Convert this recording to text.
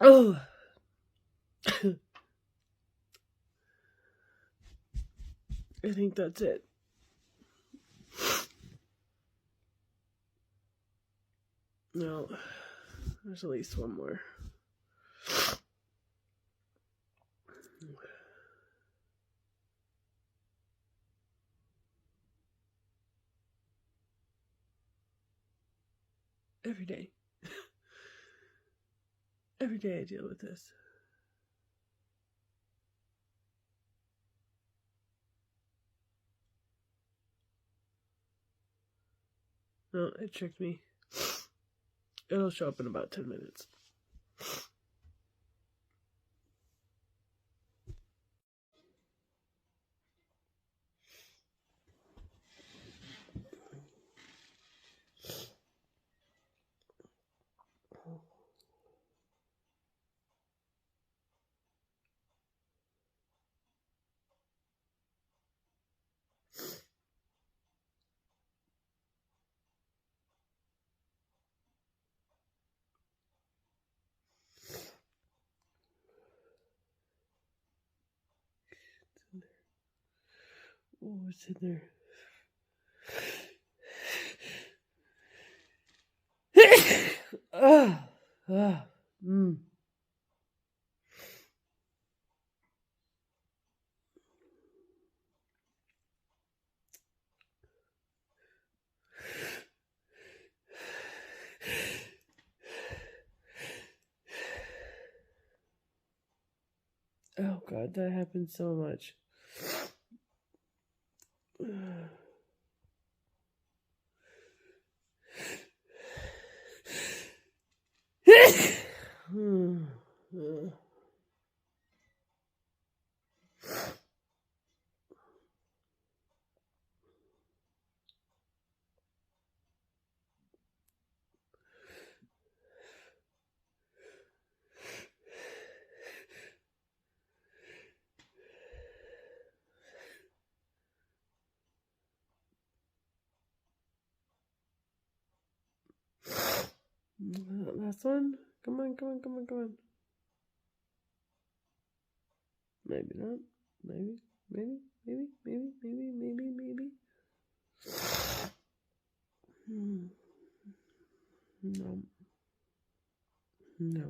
Oh. I think that's it. No, there's at least one more. Every day. Every day I deal with this. No, it tricked me. It'll show up in about 10 minutes. Oh, what's in there? Mm. Oh God, that happens so much. Last one? Come on, come on, come on, come on. Maybe not. Maybe, maybe, maybe, maybe, maybe, maybe, maybe. No. No.